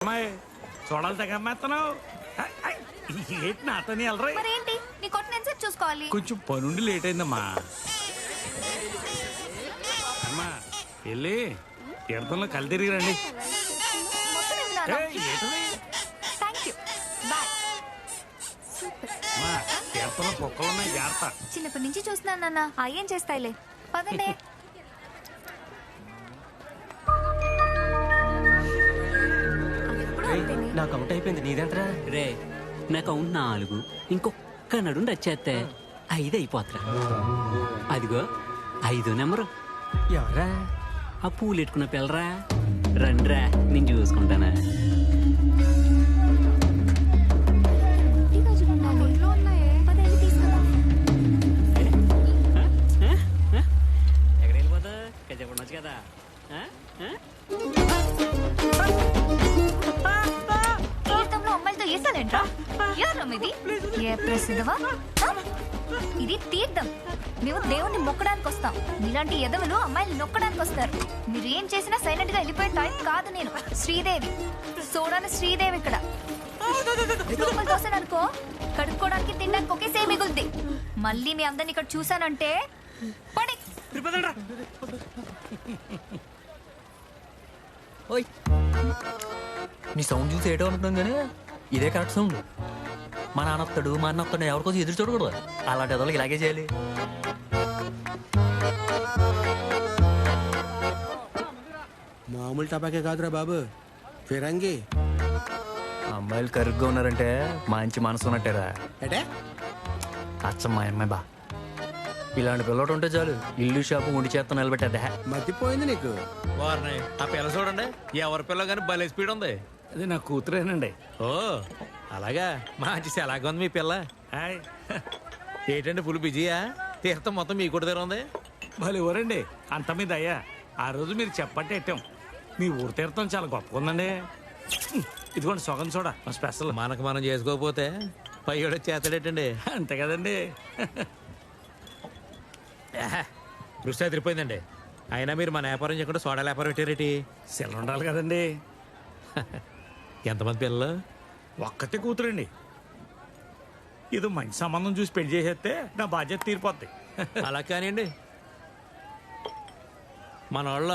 అమ్మాయి చూడాలి తెగ అమ్మేస్తున్నావు. ఏంటి నాతోని వెళ్ళరా? మరేంటి నీ కొట్టిన ఎంతసేపు చూసుకోవాలి? కొంచెం పనుండి లేట్ అయిందమ్మా. అమ్మా వెళ్ళి తీర్థంలో కళ్ళు తిరిగి రండి. తీర్థంలో కుక్కలు ఉన్నాయి, జాగ్రత్త. చిన్నప్పటి నుంచి చూస్తున్నాను నాన్న, ఏం చేస్తాయిలే. పదండి. నాకు అవుట్ అయిపోయింది, నీదంటరా? రే నాకు అవును 4, ఇంకొక్క నడు వచ్చేస్తే 5 అయిపోతురా. అదిగో 5వ నెంబరు. ఎవరా? ఆ పూలు ఎట్టుకున్న పిల్లరా. రండ్రా నేను చూసుకుంటానా. ఎక్కడ వెళ్ళిపోతా చెప్పండి కదా. అమ్మాయిలతో వేసాలేంట్రా? ఇది ఏ ప్రసిద్ధవా? ఇది తీర్థం. మేము దేవుణ్ణి మొక్కడానికి వస్తాం. ఇలాంటి ఎదవలు అమ్మాయిలు నొక్కడానికి వస్తారు. మీరు ఏం చేసినా సైలెంట్ గా వెళ్ళిపోయే టైప్ కాదు నేను. శ్రీదేవి, సోడాని శ్రీదేవి ఇక్కడ. దోసాననుకో కడుక్కోవడానికి తినడానికి ఒకేసే మిగులుద్ది. మళ్ళీ మీ అందరిని ఇక్కడ చూసానంటే పడి. నీ సౌండ్ చూసి ఏటో అనుకున్నాం కానీ ఇదే కరెక్ట్ సౌండ్. మా నాన్న వస్తాడు, మా అన్న వస్తాడు, ఎవరికోసం ఎదురు చూడకూడదు. అలాంటి ఎదలకి ఇలాగే చేయాలి. మామూలు టపాకే కాదురా బాబు, ఫిరంగి. అమ్మాయిలు కరుగ్గా ఉన్నారంటే మంచి మనసు ఉన్నట్టేరా. అంటే అచ్చం మా అమ్మాయి బా. ఇలాంటి పిల్లడు ఉంటే చాలు, ఇల్లు షాపు ఉండి చేత్తో నిలబెట్టా. మర్చిపోయింది నీకు. వారిని ఆ పిల్ల చూడండి, ఎవరి పిల్ల కానీ భలే స్పీడ్ ఉంది. అది నా కూతురేనండి. ఓ అలాగా, మంచి ఎలాగ ఉంది మీ పిల్ల? హాయ్. ఏంటంటే ఫుల్ బిజీయా? తీర్థం మొత్తం మీ కూడా దగ్గర ఉంది. భలే ఎవరండి, అంత మీద అయ్యా. ఆ రోజు మీరు చెప్పట్టే ఎట్టాం. మీ ఊరు తీర్థం చాలా గొప్పగా ఉందండి. ఇదిగోండి సొగం చూడ స్పెషల్. మనకు మనం చేసుకోకపోతే పయ్యోడ చేతడేటండి. అంతే కదండి. దృష్టి అదిరిపోయిందండి. అయినా మీరు మన వ్యాపారం చేయకుండా సోడా వ్యాపారం పెట్టారేటి? సెల్ ఉండాలి కదండి. ఎంతమంది పిల్లలు? ఒక్కతే కూతురండి. ఏదో మంచి సంబంధం చూసి పెళ్లి చేసేస్తే నా బాధ్యత తీరిపోద్ది. అలా కానివ్వండి, మన వాళ్ళ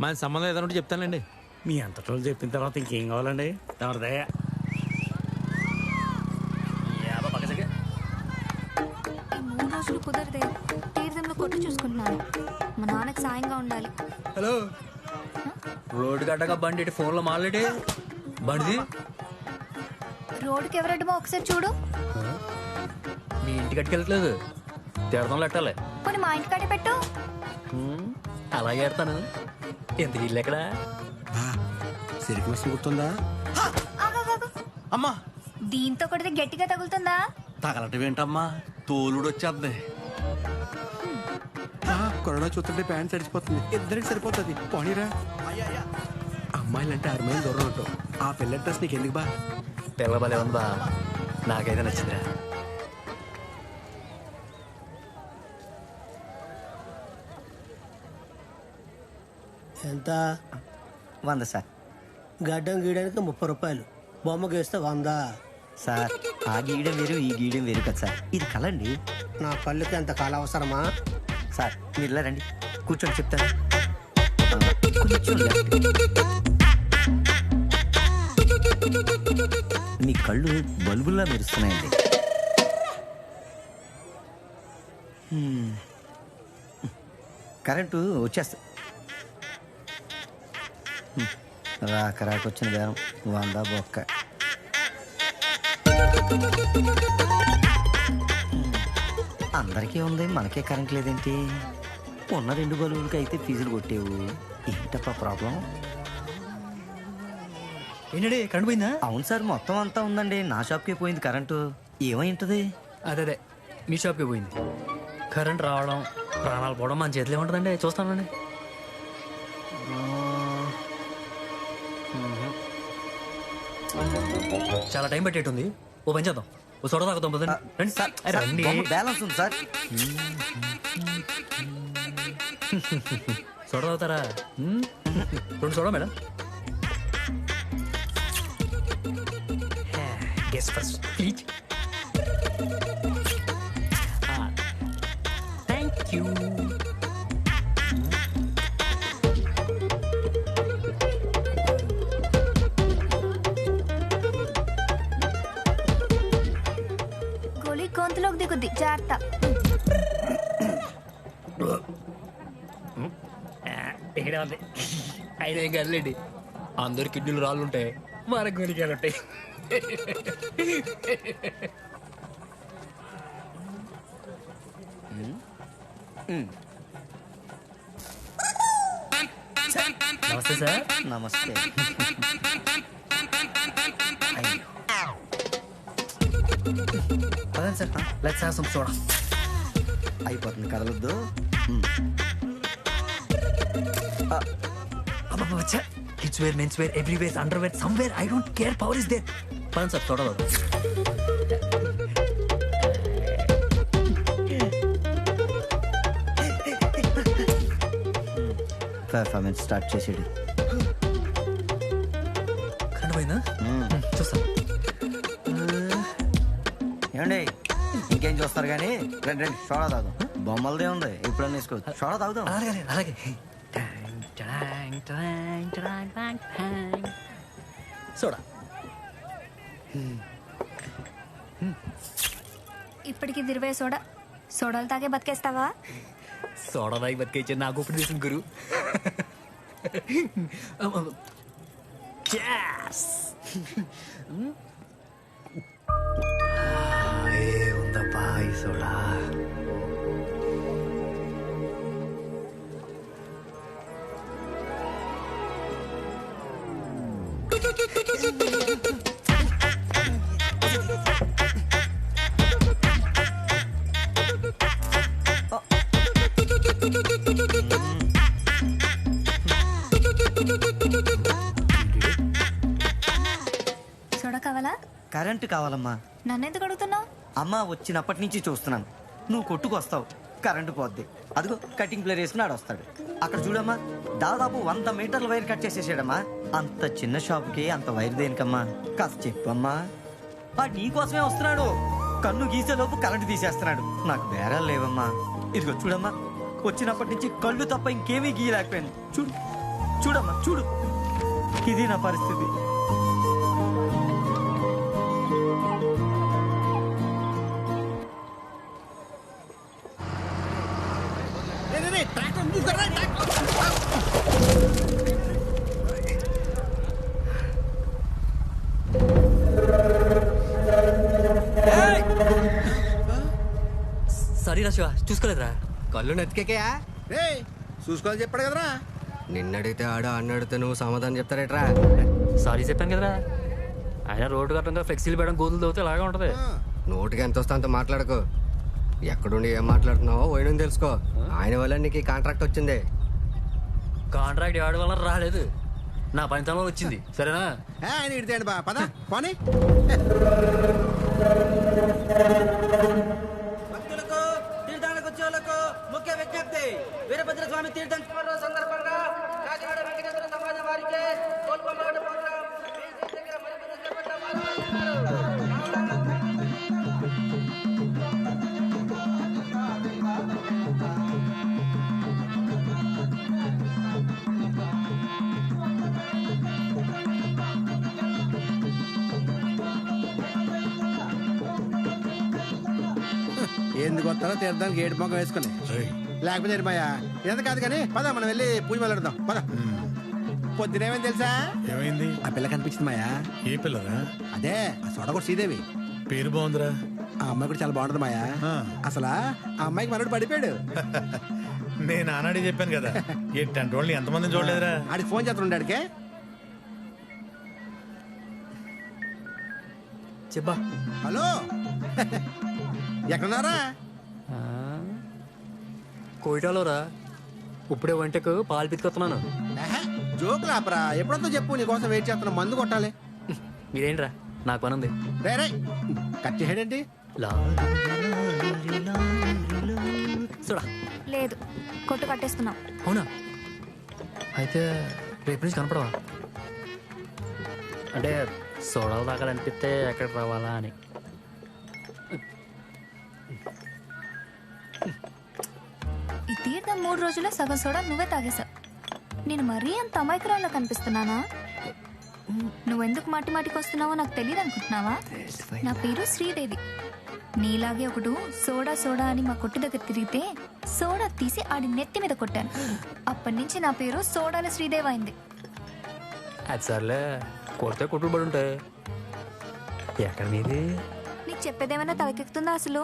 మన సంబంధం ఏదైనా చెప్తానండి. మీ అంతటోళ్ళు చెప్పిన తర్వాత ఇంకేం కావాలండి? ఎవరిదయ్య? ఈ 3 రోజులు కుదరదే. తీర్థంలో కొట్టు చూసుకుంటున్నాను. మా నాన్నకి సాయంగా ఉండాలి. హలో, రోడ్డు గడ్డగా బండి ఇటు ఫోన్లో మాట్లాడి బండిది. రోడ్డుకి ఎవరడ్డమో ఒకసారి చూడు. మీ ఇంటికి అట్టుకెళ్ళట్లేదు, తీర్థంలో ఎట్టాలి. పోనీ మా ఇంటికాడే పెట్టు. అలాగే ఎడతాను. ఎంత ఇల్లు ఎక్కడా? సిరికి వస్తుంది, గుర్తుందా? అమ్మా, దీంతో కొడితే గట్టిగా తగులుతుందా? తగలటం ఏంటమ్మా, తోలుడు వచ్చేద్ది. కరోనా చూస్తుంటే ప్యాంట్ సరిపోతుంది, ఇద్దరికి సరిపోతుంది. పోనీరా. అమ్మాయిలంటే 6 మైలు దూరం ఉంటావు. ఆ పిల్ల డ్రెస్ నీకు ఎందుకు బా? పిల్ల భలే ఉంది బా, నాకైతే నచ్చిందిరా. ఎంత? 100 సార్. గడ్డం గీయడానికి 30 రూపాయలు, బొమ్మ గీస్తే 100. సార్ ఆ గీయడం వేరు, ఈ గీయడం వేరు కదా సార్. ఇది కలండి. నా కళ్ళకి ఎంత కాలం అవసరమా? సార్ మీరు ఇలా రండి, కూర్చొని చెప్తాను. మీ కళ్ళు బల్బుల్లా మెరుస్తున్నాయండి. కరెంటు వచ్చేస్తా. రాకరాకొచ్చిన బేరం 100 బొక్క. అందరికీ ఉంది, మనకే కరెంట్ లేదేంటి? ఉన్న 2 బల్బులకి అయితే ఫీజులు కొట్టేవు. ఏంటప్పా ప్రాబ్లం? ఏంటండి కరెంట్ పోయిందా? అవును సార్, మొత్తం అంతా ఉందండి. నా షాప్కే పోయింది కరెంటు. ఏమై ఉంటుంది? అదే మీ షాప్కే పోయింది. కరెంట్ రావడం ప్రాణాలు పోవడం మన చేతిలో ఉంటుందండి. చూస్తానండి. చాలా టైం పట్టేటుంది. ఓ పని చేద్దాం, ఓ సోడా తాగుతాం. బ్యాలెన్స్ ఉంది సార్. సోడా తాగుతారా? 2 soda madam. Yes first please. Thank you. గోళీ గొంతులోకి దిగుద్ది, జాగ్రత్త. ఇక్కడ ఉంది. అయినా ఏం కదలేండి, అందరు కిడ్నీలు రాళ్ళు ఉంటాయి, మన గోలికాయలు ఉంటాయి. నమస్తే సార్. నమస్తే. పదండి sir, let's have some soda. అయిపోతుంది, కదలొద్దు. అబ్బా, kids wear, mens wear, everywhere, underwear, somewhere, I don't care, power is there. పదండి సార్, సోడా తాగుదాం. పర్ఫార్మెన్స్ స్టార్ట్ చేసాడు. కరెంట్ పోయిందా? చూస్తాం. ఏమండి, ఇంకేం చూస్తారు కానీ రండి రండి, సోడా తాగుదాం. బొమ్మలదే ఉంది, ఎప్పుడన్నా వేసుకోవచ్చు. సోడా తాగుదాం. అలాగే అలాగే. సోడా. ఇప్పటికి దిరివే సోడా. సోడాలు తాగే బతికేస్తావా? సోడా తాగి బతికేచ్చే నాకు ఇప్పుడు చేసిన గురు. ఉందప్పా ఈ సోడా. సోడా కావాలా? కరెంటు కావాలమ్మా. నన్నెందుకు అడుగుతున్నావు? అమ్మ వచ్చినప్పటి నుంచి చూస్తున్నాను, నువ్వు కొట్టుకొస్తావు, కరెంటు పోద్ది. అదిగో కటింగ్ ప్లేర్ వేసుకుని ఆడొస్తాడు. అక్కడ చూడమ్మా, దాదాపు 100 మీటర్ల వైర్ కట్ చేసేసాడమ్మా. అంత చిన్న షాపుకి అంత వైర్ దేనికమ్మా? కాస్త చెప్పమ్మా. నీకోసమే వస్తున్నాడు, కన్ను గీసేలోపు కరెంటు తీసేస్తున్నాడు. నాకు బేరాలు లేవమ్మా. ఇదిగో చూడమ్మా, వచ్చినప్పటి నుంచి కళ్ళు తప్ప ఇంకేమీ గీయలేకపోయాను. చూడు చూడమ్మా, చూడు, ఇది నా పరిస్థితి. సారీ రా శివ, చూసుకోలేదురా. కళ్ళు నెత్తికెక్కయా? చూసుకోవాలని చెప్పాడు కదరా. నిన్నడిగితే ఆడు అన్నడితే నువ్వు సమాధానం చెప్తారేట్రా? సారీ చెప్పాను కదరా. ఆయన రోడ్డు కట్టంగా ఫ్లెక్సీలు పెట్టడం, గోతులు తవ్వుతే ఇలాగే ఉంటది. నోటికి ఎంత వస్తే అంత మాట్లాడకు. ఎక్కడుండి ఏం మాట్లాడుతున్నావో పోయిన తెలుసుకో. ఆయన వల్ల నీకు ఈ కాంట్రాక్ట్ వచ్చింది. కాంట్రాక్ట్ ఆడి వల్ల రాలేదు, నా పనితనంలో వచ్చింది. సరేనా? ఆయన ఇడితేండి బా, పద పోనీ. భక్తులకు, తీర్థానికి వచ్చే వాళ్ళకు ముఖ్య విజ్ఞప్తి. వీరభద్ర స్వామి తీర్థం సందర్భంగా కాకినాడ వెంకటేశ్వర సమాజం వారికి కోల్కొమ్మగడ్డ ప్రోగ్రాం దగ్గర మరికొన్ని చేపట్టాం. ఎందుకు వస్తారో తీర్థానికి ఏడు మొక్క వేసుకుని, లేకపోతే మాయా ఎంత కాదు కానీ పద మనం వెళ్ళి పూజ మొదలెడదాం. పద. పొద్దునేమని తెలుసా? ఏమైంది? ఆ పిల్ల కనిపించింది మాయా. ఏ పిల్లరా? అదే ఆ సోడ కూడా శ్రీదేవి. పేరు బాగుందిరా. ఆ అమ్మాయి కూడా చాలా బాగుంటది మాయా. అసలు ఆ అమ్మాయికి మనోడు పడిపోయాడు. నేను ఆనాడే చెప్పాను కదా, ఈ 10 రోజులు ఎంతమందిని చూడలేదురా. ఆడికి ఫోన్ చేస్తుండే. చెప్పా. హలో, ఎక్కడున్నారా? కోయిటాలోరా, ఇప్పుడే వంటకు పాలు పితుకొస్తున్నాను. జోకులు ఆపరా, ఎప్పుడంతో చెప్పు, నీకోసం వెయిట్ చేస్తున్నా. మందు కొట్టాలి. మీరేంట్రా, నాకు పని ఉంది. రే రే, కట్ చేసేడేంటి? లేదు, కొట్టు కట్టేస్తున్నాం. అవునా? అయితే రేపు నుంచి కనపడవా? అంటే సోడాలు తాగాలనిపిస్తే ఎక్కడ రావాలా అని. ఈ తీర్థం 3 రోజుల్లో సగం సోడా నువ్వే తాగేశావు. నేను మరీ అంత అమాయకురాల్లో కనిపిస్తున్నానా? నువ్వెందుకు మాటి మాటికి వస్తున్నావో నాకు తెలియదు అనుకుంటున్నావా? నా పేరు శ్రీదేవి. నీలాగే ఒకడు సోడా సోడా అని మా కొట్టు దగ్గర తిరిగితే సోడా తీసి ఆడి నెత్తి మీద కొట్టాను. అప్పటి నుంచి నా పేరు సోడాల శ్రీదేవి అయింది. అది సర్లే, కొడితే కొట్టుబడి ఉంటాయి. ఎక్కడ మీది? నీకు చెప్పేదేమైనా తలకెక్కుతుందా అసలు?